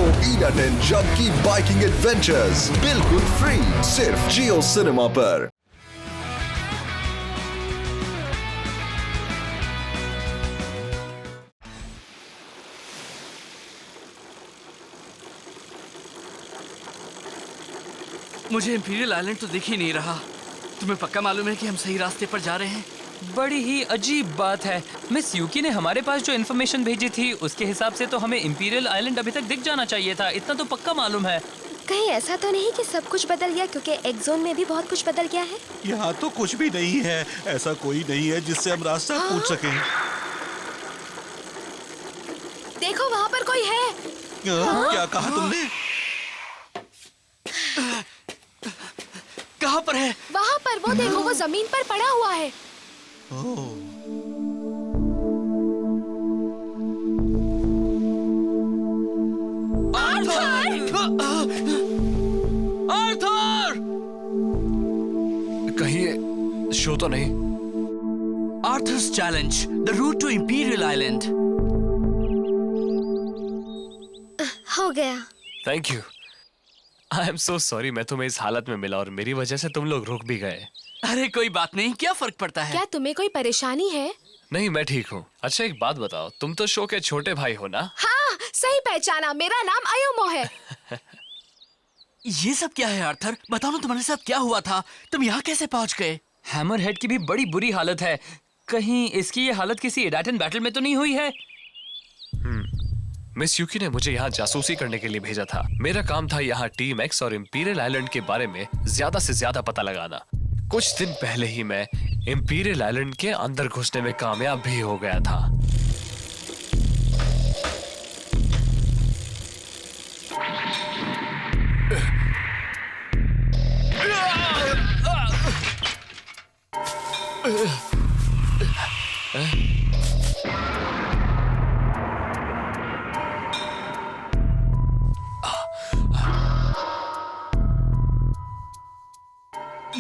देखो ईडाटन जंप की biking adventures बिल्कुल फ्री सिर्फ जियो सिनेमा पर। मुझे इंपीरियल आइलैंड तो दिख ही नहीं रहा। तुम्हें पक्का मालूम है कि हम सही रास्ते पर जा रहे हैं? बड़ी ही अजीब बात है। मिस यूकी ने हमारे पास जो इन्फॉर्मेशन भेजी थी उसके हिसाब से तो हमें इंपीरियल आइलैंड अभी तक दिख जाना चाहिए था। इतना तो पक्का मालूम है। कहीं ऐसा तो नहीं कि सब कुछ बदल गया, क्योंकि एक्सोन में भी बहुत कुछ बदल गया है। यहाँ तो कुछ भी नहीं है। ऐसा कोई नहीं है जिससे हम रास्ता पूछ सकें। देखो वहाँ पर कोई है। क्या कहा तुमने? कहाँ पर है? वहाँ पर वो देखो, वो जमीन पर पड़ा हुआ है। आर्थर! कहीं शो तो नहीं? Arthur's challenge, the route to imperial island. हो गया। Thank you. I am so sorry, मैं तुम्हें इस हालत में मिला और मेरी वजह से तुम लोग रुक भी गए। अरे कोई बात नहीं, क्या फर्क पड़ता है? क्या तुम्हें कोई परेशानी है? नहीं, मैं ठीक हूँ। अच्छा एक बात बताओ, तुम तो शो के छोटे भाई हो ना? हाँ, सही पहचाना। मेरा नाम अयोमो है। ये सब क्या है आर्थर? बताओ ना, तुम्हारे साथ क्या हुआ था? तुम यहाँ कैसे पहुँच गए? हैमरहेड की भी बड़ी बुरी हालत है। कहीं इसकी ये हालत किसी इडाटन बैटल में तो नहीं हुई है? मिस यूकी ने मुझे यहाँ जासूसी करने के लिए भेजा था। मेरा काम था यहाँ टीम एक्स और इंपीरियल आइलैंड के बारे में ज्यादा से ज्यादा पता लगाना। कुछ दिन पहले ही मैं इंपीरियल आइलैंड के अंदर घुसने में कामयाब भी हो गया था।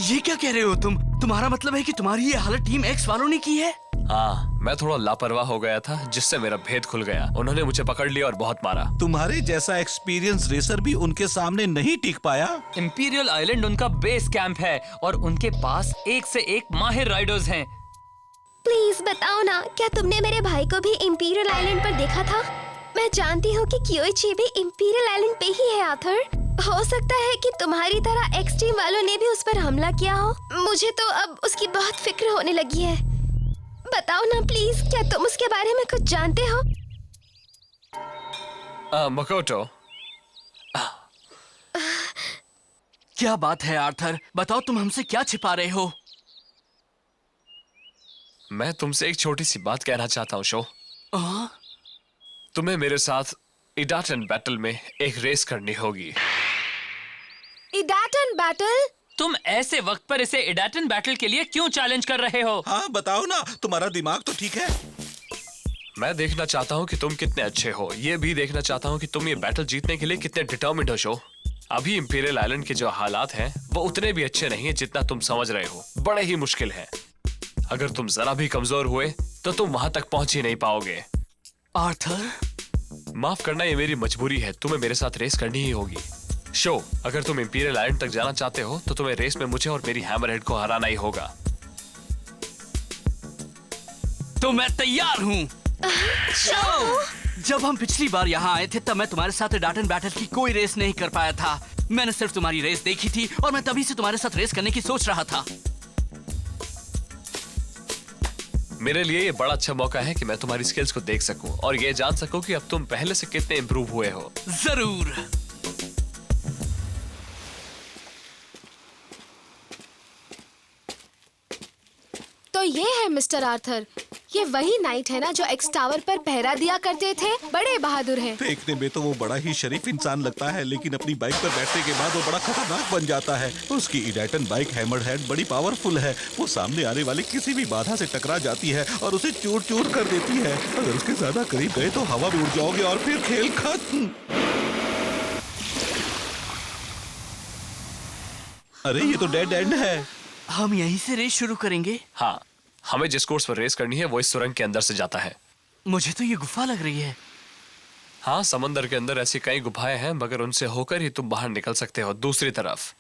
ये क्या कह रहे हो तुम? तुम्हारा मतलब है कि तुम्हारी ये हालत टीम एक्स वालों ने की है? हाँ, मैं थोड़ा लापरवाह हो गया था जिससे मेरा भेद खुल गया। उन्होंने मुझे पकड़ लिया और बहुत मारा। तुम्हारे जैसा एक्सपीरियंस रेसर भी उनके सामने नहीं टिक पाया। इंपीरियल आइलैंड उनका बेस कैंप है और उनके पास एक से एक माहिर राइडर्स हैं। प्लीज बताओ ना, क्या तुमने मेरे भाई को भी इंपीरियल आइलैंड पर देखा था? मैं जानती हूँ कि कियोइची भी इंपीरियल आइलैंड पे ही है आर्थर। हो सकता है कि तुम्हारी तरह एक्स टीम वालों ने भी उस पर हमला किया हो। मुझे तो अब उसकी बहुत फिक्र होने लगी है। बताओ ना प्लीज, क्या तुम उसके बारे में कुछ जानते हो? मकोटो, क्या बात है आर्थर? बताओ, तुम हमसे क्या छिपा रहे हो? मैं तुमसे एक छोटी सी बात कहना चाहता हूँ शो। तुम्हें मेरे साथ इडाटन बैटल में एक रेस करनी होगी। इडाटन बैटल? तुम ऐसे वक्त पर इसे इडाटन बैटल के लिए क्यों चैलेंज कर रहे हो? हाँ बताओ ना, तुम्हारा दिमाग तो ठीक है। मैं देखना चाहता हूँ कि तुम कितने अच्छे हो। ये भी देखना चाहता हूँ कि तुम ये बैटल जीतने के लिए कितने डिटर्मिन्ड हो शो। अभी इंपीरियल आइलैंड के जो हालात हैं वो उतने भी अच्छे नहीं है जितना तुम समझ रहे हो। बड़े ही मुश्किल है। अगर तुम जरा भी कमजोर हुए तो तुम वहां तक पहुंच ही नहीं पाओगे। आर्थर, माफ करना, ये मेरी मजबूरी है। तुम्हें मेरे साथ रेस करनी ही होगी। शो, अगर तुम इंपीरियल आइलैंड तक जाना चाहते हो तो तुम्हें रेस में मुझे और मेरी हैमरहेड को हराना ही होगा। तो मैं तैयार हूँ। जब हम पिछली बार यहाँ आए थे तब मैं तुम्हारे साथ इडाटन बैटल की कोई रेस नहीं कर पाया था। मैंने सिर्फ तुम्हारी रेस देखी थी और मैं तभी से तुम्हारे साथ रेस करने की सोच रहा था। मेरे लिए ये बड़ा अच्छा मौका है कि मैं तुम्हारी स्किल्स को देख सकूं और ये जान सकूं कि अब तुम पहले से कितने इंप्रूव हुए हो। जरूर। तो ये है मिस्टर आर्थर। ये वही नाइट है ना जो एक्स टावर पर पहरा दिया करते थे? बड़े बहादुर हैं। देखने में तो वो बड़ा ही शरीफ इंसान लगता है, लेकिन अपनी बाइक पर बैठने के बाद वो बड़ा खतरनाक बन जाता है। उसकी इडाटन बाइक हैमरहेड बड़ी पावरफुल है। वो सामने आने वाली किसी भी बाधा से टकरा जाती है और उसे चूर चूर कर देती है। अगर उसके ज्यादा करीब गए तो हवा में उड़ जाओगे और फिर खेल खत्म। अरे ये तो डेड एंड है। हम यहीं से रेस शुरू करेंगे? हाँ, हमें जिस कोर्स पर रेस करनी है वो इस सुरंग के अंदर से जाता है। मुझे तो ये गुफा लग रही है। हाँ, समंदर के अंदर ऐसी कई गुफाएं हैं, मगर उनसे होकर ही तुम बाहर निकल सकते हो दूसरी तरफ।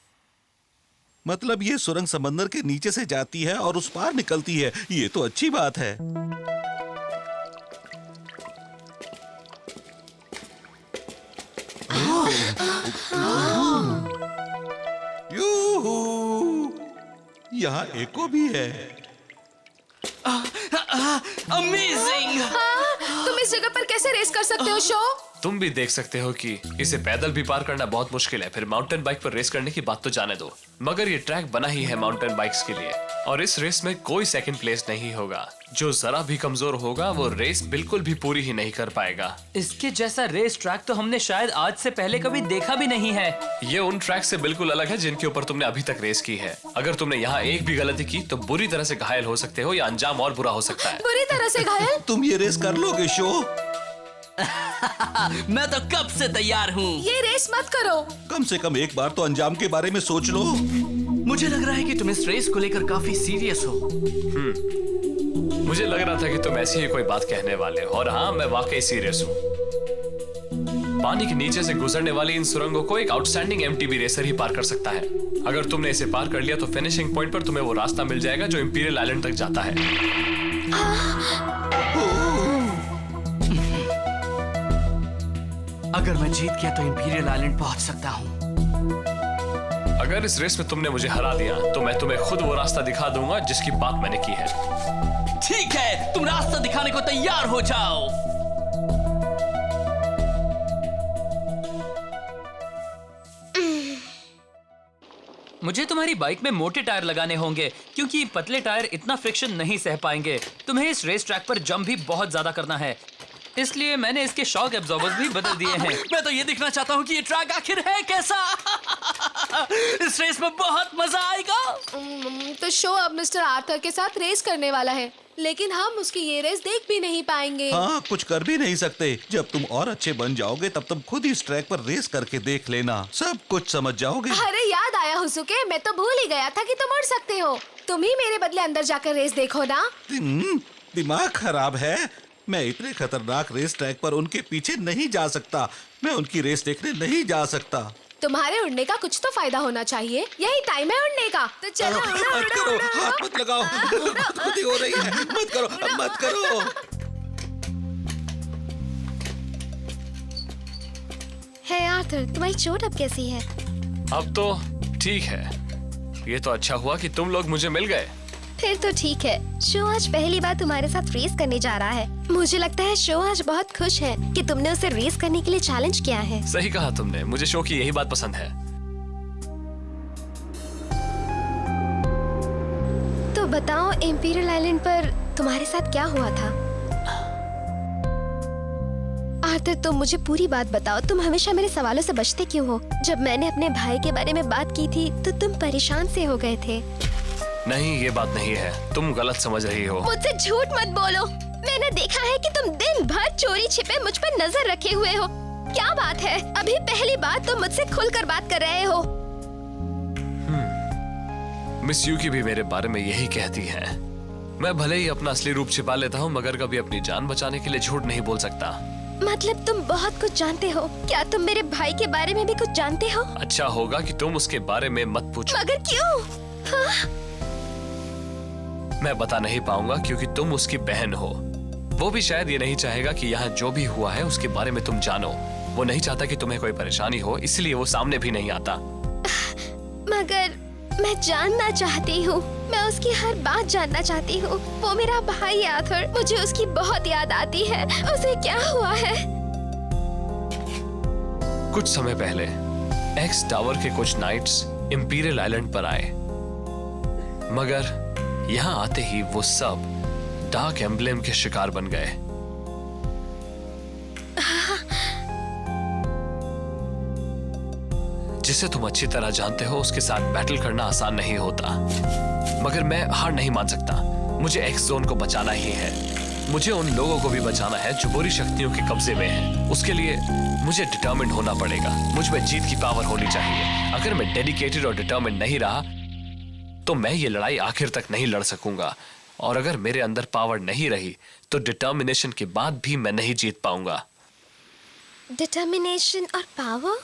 मतलब ये सुरंग समंदर के नीचे से जाती है और उस पार निकलती है। ये तो अच्छी बात है। यूहू! यहाँ एको भी है। अमेजिंग। तुम इस जगह पर कैसे रेस कर सकते हो शो? तुम भी देख सकते हो कि इसे पैदल भी पार करना बहुत मुश्किल है, फिर माउंटेन बाइक पर रेस करने की बात तो जाने दो। मगर ये ट्रैक बना ही है माउंटेन बाइक्स के लिए, और इस रेस में कोई सेकंड प्लेस नहीं होगा। जो जरा भी कमजोर होगा वो रेस बिल्कुल भी पूरी ही नहीं कर पाएगा। इसके जैसा रेस ट्रैक तो हमने शायद आज से पहले कभी देखा भी नहीं है। ये उन ट्रैक से बिल्कुल अलग है जिनके ऊपर तुमने अभी तक रेस की है। अगर तुमने यहाँ एक भी गलती की तो बुरी तरह से घायल हो सकते हो या अंजाम और बुरा हो सकता है। बुरी तरह से घायल? तुम ये रेस कर लोगे शो? मैं तो कब से तैयार हूँ। ये रेस मत करो। कम से कम एक बार तो अंजाम के बारे में सोच लो। मुझे लग रहा है कि तुम इस रेस को लेकर काफी सीरियस हो। मुझे लग रहा था कि तुम ऐसी ही कोई बात कहने वाले हो, और हाँ, मैं वाकई सीरियस हूँ। पानी के नीचे से गुजरने वाली इन सुरंगों को एक आउटस्टैंडिंग एमटीबी रेसर ही पार कर सकता है। अगर तुमने इसे पार कर लिया तो फिनिशिंग पॉइंट पर तुम्हें वो रास्ता मिल जाएगा जो इंपीरियल आइलैंड तक जाता है। अगर मैं जीत गया तो इंपीरियल आइलैंड पहुंच सकता हूँ। अगर इस रेस में तुमने मुझे हरा दिया तो मैं तुम्हें खुद वो रास्ता दिखा दूंगा जिसकी बात मैंने की है। ठीक है, तुम रास्ता दिखाने को तैयार हो जाओ। मुझे तुम्हारी बाइक में मोटे टायर लगाने होंगे क्योंकि पतले टायर इतना फ्रिक्शन नहीं सह पाएंगे। तुम्हें इस रेस ट्रैक पर जंप भी बहुत ज्यादा करना है, इसलिए मैंने इसके शॉक एब्जॉर्बर्स भी बदल दिए हैं। मैं तो ये देखना चाहता हूँ कि ये ट्रैक आखिर है कैसा। इस रेस में बहुत मजा आएगा। तो शो अब मिस्टर आर्थर के साथ रेस करने वाला है, लेकिन हम उसकी ये रेस देख भी नहीं पाएंगे। हाँ, कुछ कर भी नहीं सकते। जब तुम और अच्छे बन जाओगे तब तुम खुद इस ट्रैक पर रेस करके देख लेना, सब कुछ समझ जाओगे। अरे याद आया हुसुके, मैं तो भूल ही गया था कि तुम उड़ सकते हो। तुम ही मेरे बदले अंदर जाकर रेस देखो ना। दिमाग खराब है। मैं इतने खतरनाक रेस ट्रैक पर उनके पीछे नहीं जा सकता। मैं उनकी रेस देखने नहीं जा सकता। तुम्हारे उड़ने का कुछ तो फायदा होना चाहिए। यही टाइम है उड़ने का। तो चलो उड़ो, मत उड़ो, करो, उड़ो। हाथ मत लगाओ। खुदी हो रही है। मत करो, मत करो। है आर्थर, तुम्हारी चोट अब कैसी है? अब तो ठीक है। ये तो अच्छा हुआ कि तुम लोग मुझे मिल गए। फिर तो ठीक है। शो आज पहली बार तुम्हारे साथ रेस करने जा रहा है। मुझे लगता है शो आज बहुत खुश है कि तुमने उसे रेस करने के लिए चैलेंज किया है। सही कहा तुमने, मुझे शो की यही बात पसंद है। तो बताओ, इंपीरियल आइलैंड पर तुम्हारे साथ क्या हुआ था? आर्थर, तुम मुझे पूरी बात बताओ। तुम हमेशा मेरे सवालों से बचते क्यों हो? जब मैंने अपने भाई के बारे में बात की थी तो तुम परेशान से हो गए थे। नहीं, ये बात नहीं है, तुम गलत समझ रही हो। मुझसे झूठ मत बोलो। मैंने देखा है कि तुम दिन भर चोरी छिपे मुझ पर नजर रखे हुए हो। क्या बात है? अभी पहली बार तुम मुझसे खुलकर बात कर रहे हो। मिस यूकी भी मेरे बारे में यही कहती है। मैं भले ही अपना असली रूप छिपा लेता हूँ, मगर कभी अपनी जान बचाने के लिए झूठ नहीं बोल सकता। मतलब तुम बहुत कुछ जानते हो। क्या तुम मेरे भाई के बारे में भी कुछ जानते हो? अच्छा होगा कि तुम उसके बारे में मत पूछो। मगर क्यों? हाँ? मैं बता नहीं पाऊंगा क्योंकि तुम उसकी बहन हो। वो भी शायद ये नहीं चाहेगा कि यहाँ जो भी हुआ है उसके बारे में तुम जानो। वो नहीं चाहता कि तुम्हें कोई परेशानी हो, इसलिए वो सामने भी नहीं आता। मगर मैं जानना चाहती हूँ। मैं उसकी हर बात जानना चाहती हूँ। वो मेरा भाई आर्थर, मुझे उसकी बहुत याद आती है। उसे क्या हुआ है? कुछ समय पहले एक्स टावर के कुछ नाइट्स इंपीरियल आइलैंड पर आए, मगर यहाँ आते ही वो सब डार्क एम्ब्लेम के शिकार बन गए। जिसे तुम अच्छी तरह जानते हो, उसके साथ बैटल करना आसान नहीं होता, मगर मैं हार नहीं मान सकता। मुझे एक्स जोन को बचाना ही है। मुझे उन लोगों को भी बचाना है जो बुरी शक्तियों के कब्जे में हैं। उसके लिए मुझे डिटर्मिन्ड होना पड़ेगा। मुझ में जीत की पावर होनी चाहिए। अगर मैं डेडिकेटेड और डिटर्मिन्ड नहीं रहा तो मैं ये लड़ाई आखिर तक नहीं लड़ सकूंगा, और अगर मेरे अंदर पावर नहीं रही तो डिटर्मिनेशन के बाद भी मैं नहीं जीत पाऊंगा। डिटर्मिनेशन और पावर?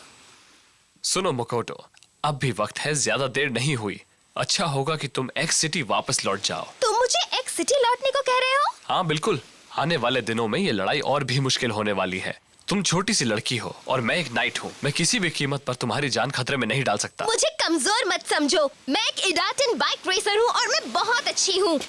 सुनो मोकोटो, अब भी वक्त है, ज्यादा देर नहीं हुई। अच्छा होगा कि तुम एक्स सिटी वापस लौट जाओ। तुम मुझे एक्स सिटी लौटने को कह रहे हो? हाँ बिल्कुल, आने वाले दिनों में ये लड़ाई और भी मुश्किल होने वाली है। तुम छोटी सी लड़की हो और मैं एक नाइट हूँ। मैं किसी भी कीमत पर तुम्हारी जान खतरे में नहीं डाल सकता। मुझे कमजोर मत समझो। मैं एक इडाटन बाइक रेसर हूँ और मैं बहुत अच्छी हूँ।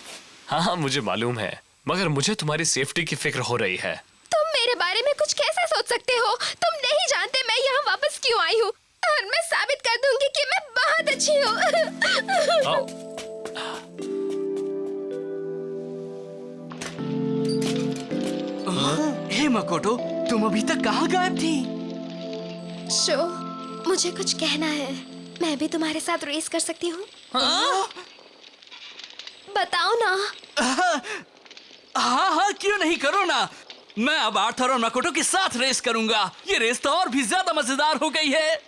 हाँ मुझे मालूम है, मगर मुझे तुम्हारी सेफ्टी की फिक्र हो रही है। तुम मेरे बारे में कुछ कैसे सोच सकते हो? तुम नहीं जानते मैं यहाँ वापस क्यों आई हूँ, और मैं साबित कर दूंगी कि मैं बहुत अच्छी हूँ। हे मकोटो, तुम अभी तक कहाँ गायब थी? शो, मुझे कुछ कहना है। मैं भी तुम्हारे साथ रेस कर सकती हूँ? बताओ ना। हाँ हाँ, क्यों नहीं, करो ना। मैं अब आर्थर और मकोटो के साथ रेस करूंगा। ये रेस तो और भी ज्यादा मजेदार हो गई है।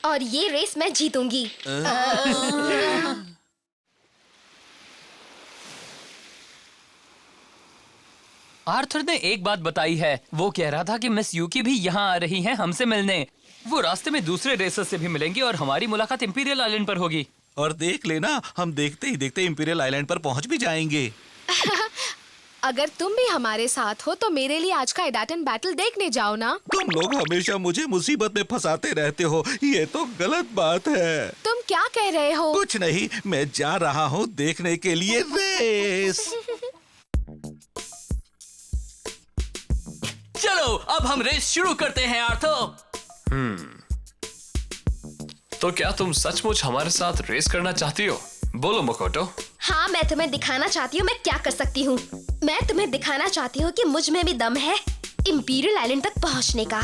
और ये रेस मैं जीतूंगी। आर्थर ने एक बात बताई है। वो कह रहा था कि मिस यूकी भी यहाँ आ रही हैं हमसे मिलने। वो रास्ते में दूसरे रेसर से भी मिलेंगी और हमारी मुलाकात इंपीरियल आइलैंड पर होगी। और देख लेना, हम देखते ही देखते इंपीरियल आइलैंड पर पहुंच भी जाएंगे। अगर तुम भी हमारे साथ हो तो मेरे लिए आज का इडाटन बैटल देखने जाओ ना। तुम लोग हमेशा मुझे मुसीबत में फंसाते रहते हो, ये तो गलत बात है। तुम क्या कह रहे हो? कुछ नहीं, मैं जा रहा हूँ देखने के लिए रेस। चलो अब हम रेस शुरू करते हैं आर्थर। तो क्या तुम सचमुच हमारे साथ रेस करना चाहती हो? बोलो मकोटो। हाँ, मैं तुम्हें दिखाना चाहती हूँ मैं क्या कर सकती हूँ। मैं तुम्हें दिखाना चाहती हूँ कि मुझ में भी दम है इंपीरियल आइलैंड तक पहुँचने का।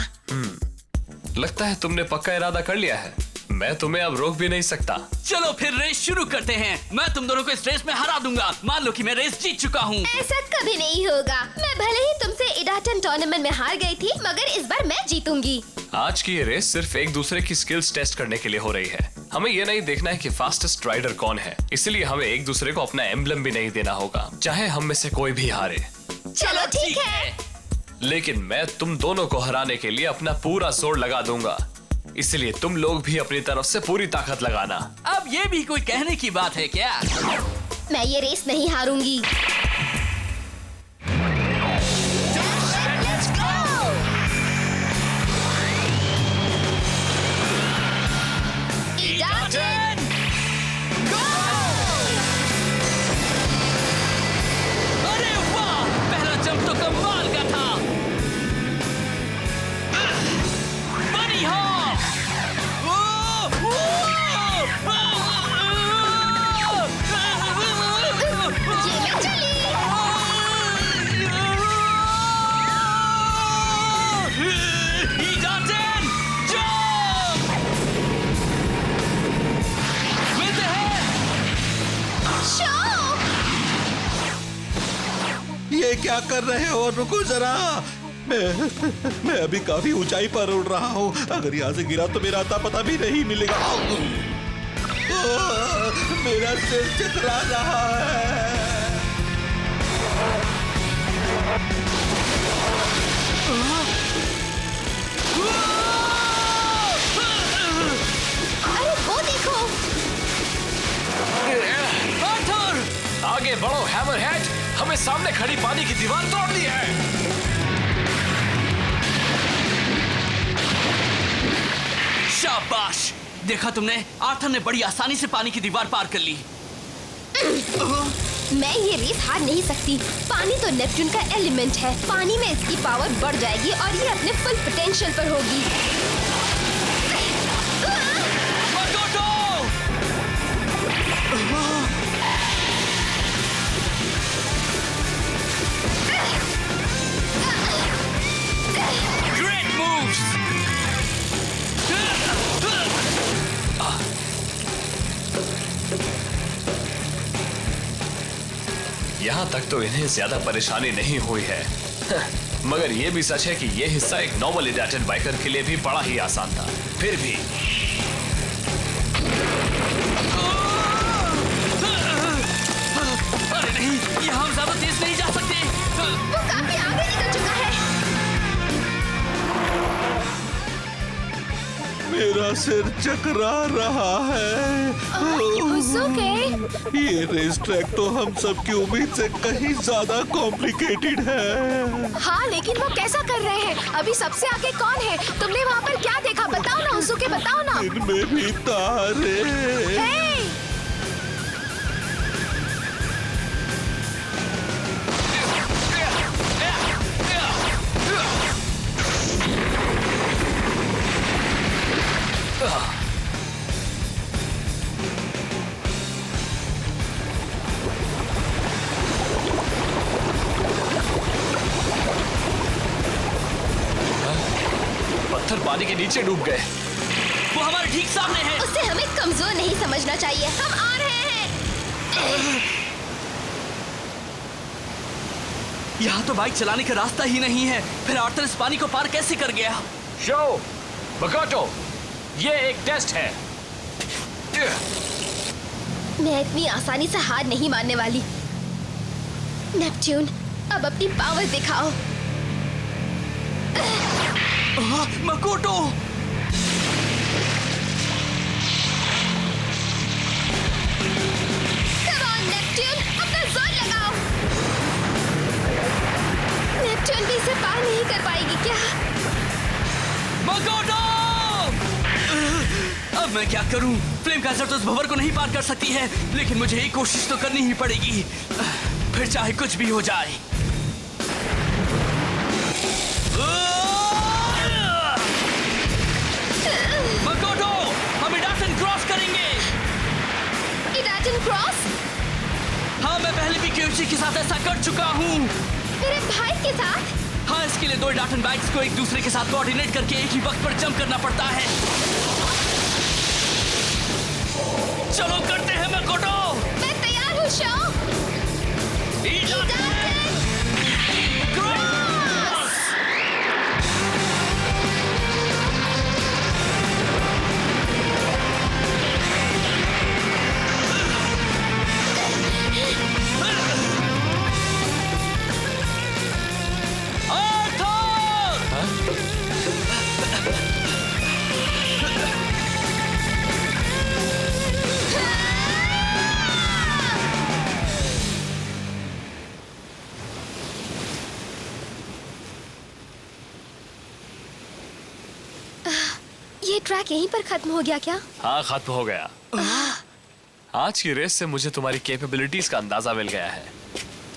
लगता है तुमने पक्का इरादा कर लिया है। मैं तुम्हें अब रोक भी नहीं सकता। चलो फिर रेस शुरू करते हैं। मैं तुम दोनों को इस रेस में हरा दूंगा। मान लो कि मैं रेस जीत चुका हूँ। ऐसा कभी नहीं होगा। मैं भले ही तुमसे इडाटन टूर्नामेंट में हार गई थी, मगर इस बार मैं जीतूंगी। आज की ये रेस सिर्फ एक दूसरे की स्किल्स टेस्ट करने के लिए हो रही है। हमें ये नहीं देखना है कि फास्टेस्ट राइडर कौन है, इसलिए हमें एक दूसरे को अपना एम्बलम भी नहीं देना होगा, चाहे हम में से कोई भी हारे। चलो ठीक है। लेकिन मैं तुम दोनों को हराने के लिए अपना पूरा जोर लगा दूंगा, इसलिए तुम लोग भी अपनी तरफ से पूरी ताकत लगाना। अब ये भी कोई कहने की बात है क्या? मैं ये रेस नहीं हारूंगी। अरे वाह, पहला जंप तो कमाल का था। बनी हो। ये मैं चली। इडाटन jump with the head। Show, ये क्या कर रहे हो? रुको जरा, मैं अभी काफी ऊंचाई पर उड़ रहा हूँ। अगर यहाँ से गिरा तो मेरा अता पता भी नहीं मिलेगा। मेरा सिर चकरा रहा है। अरे वो देखो। आर्थर, आगे बढ़ो हैमरहेड, हमें सामने खड़ी पानी की दीवार तोड़नी है। शाबाश, देखा तुमने, आर्थर ने बड़ी आसानी से पानी की दीवार पार कर ली। मैं ये रेस हार नहीं सकती। पानी तो नेपच्यून का एलिमेंट है। पानी में इसकी पावर बढ़ जाएगी और ये अपने फुल पोटेंशियल पर होगी। मकोटो! Great moves! यहाँ तक तो इन्हें ज्यादा परेशानी नहीं हुई है। मगर ये भी सच है कि ये हिस्सा एक नॉर्मल इडाटन बाइकर के लिए भी बड़ा ही आसान था। फिर भी अरे नहीं, यहाँ हम ज्यादा तेज नहीं जा सकते। वो काफी आगे निकल चुका है। मेरा सिर चकरा रहा है। ये रेस ट्रैक तो हम सब की उम्मीद से कहीं ज्यादा कॉम्प्लिकेटेड है। हाँ, लेकिन वो कैसा कर रहे हैं? अभी सबसे आगे कौन है? तुमने वहाँ पर क्या देखा? बताओ ना हुसुके, बताओ ना। इनमें भी तारे। हे! पत्थर पानी के नीचे डूब गए। वो हमारे ठीक सामने है। उसे हमें कमजोर नहीं समझना चाहिए। हम आ रहे हैं। यहाँ तो बाइक चलाने का रास्ता ही नहीं है। फिर आर्थर इस पानी को पार कैसे कर गया? शो, मकोटो, ये एक टेस्ट है। मैं इतनी आसानी से हार नहीं मानने वाली। नेपच्यून, अब अपनी पावर दिखाओ। मकोटो! Come on, नेपच्यून, अपना जोर लगाओ। नेपच्यून भी इसे पार नहीं कर पाएगी क्या? मकोटो! अब मैं क्या करूं? फ्लेम कैसर तो उस भंवर को नहीं पार कर सकती है, लेकिन मुझे एक कोशिश तो करनी ही पड़ेगी, फिर चाहे कुछ भी हो जाए। मकोटो, हम इडाटन क्रॉस करेंगे। इडाटन क्रॉस? हाँ, मैं पहले भी क्यूची के साथ ऐसा कर चुका हूँ। मेरे भाई के साथ? हाँ, इसके लिए 2 इडाटन बाइक्स को एक दूसरे के साथ कोऑर्डिनेट करके एक ही वक्त पर जंप करना पड़ता है। चलो करते हैं मकोटो। मैं तैयार हूँ शो। इडाटन क्रॉस! ये ट्रैक यहीं पर खत्म हो गया क्या? हाँ, खत्म हो गया। आज की रेस से मुझे तुम्हारी कैपेबिलिटीज का अंदाजा मिल गया है।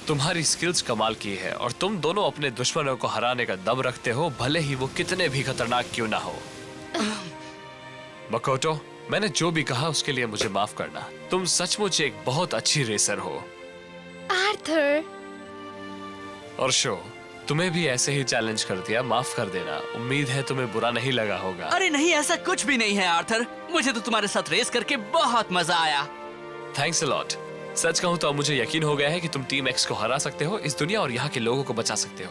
तुम्हारी स्किल्स कमाल की है और तुम दोनों अपने दुश्मनों को हराने का दम रखते हो, भले ही वो कितने भी खतरनाक क्यों ना हो। मकोटो, मैंने जो भी कहा उसके लिए मुझे माफ करना। तुम सचमुच एक बहुत अच्छी रेसर हो। आर्थर, और शो, तुम्हें भी ऐसे ही चैलेंज कर दिया, माफ कर देना। उम्मीद है तुम्हें बुरा नहीं लगा होगा। अरे नहीं, ऐसा कुछ भी नहीं है आर्थर। मुझे तो तुम्हारे साथ रेस करके बहुत मजा आया। Thanks a lot. सच कहूं तो अब मुझे यकीन हो गया है कि तुम टीम एक्स को हरा सकते हो, इस दुनिया और यहाँ के लोगों को बचा सकते हो।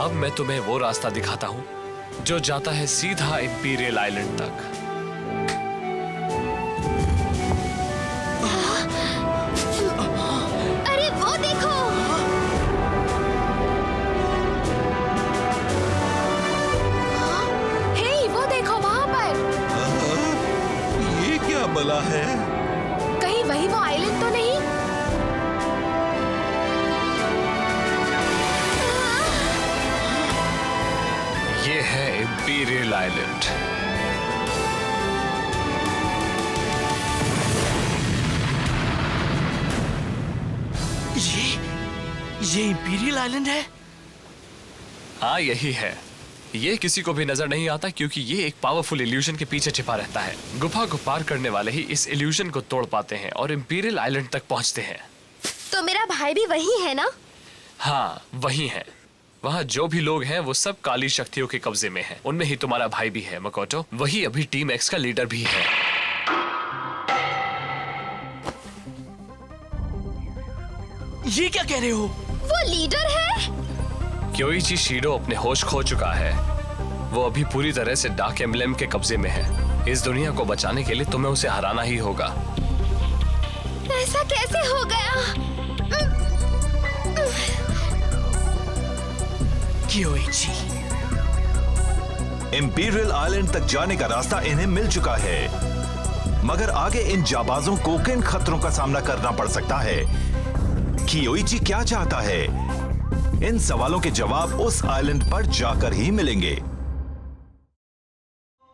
अब मैं तुम्हें वो रास्ता दिखाता हूँ जो जाता है सीधा इंपीरियल आइलैंड तक। अरे वो देखो! हे, वो देखो वहाँ पर। ये क्या बला है? कहीं वही वो आइलैंड तो नहीं? ये है इंपीरियल आइलैंड। ये इंपीरियल आइलैंड है? हाँ, यही है। ये किसी को भी नजर नहीं आता क्योंकि ये एक पावरफुल इल्यूजन के पीछे छिपा रहता है। गुफा को पार करने वाले ही इस इल्यूजन को तोड़ पाते हैं और इंपीरियल आइलैंड तक पहुंचते हैं। तो मेरा भाई भी वही है ना? हाँ, वही है। वहाँ जो भी लोग हैं वो सब काली शक्तियों के कब्जे में हैं। उनमें ही तुम्हारा भाई भी है मकोटो। वही अभी टीम एक्स का लीडर भी है। ये क्या कह रहे हो? वो लीडर है? क्योइची शीडो अपने होश खो चुका है। वो अभी पूरी तरह से डार्क एम्ब्लेम के कब्जे में है। इस दुनिया को बचाने के लिए तुम्हें उसे हराना ही होगा। ऐसा कैसे हो गया? क्योइची, इंपीरियल आइलैंड तक जाने का रास्ता इन्हें मिल चुका है, मगर आगे इन जाबाजों को किन खतरों का सामना करना पड़ सकता है? कियोइची क्या चाहता है? इन सवालों के जवाब उस आइलैंड पर जाकर ही मिलेंगे।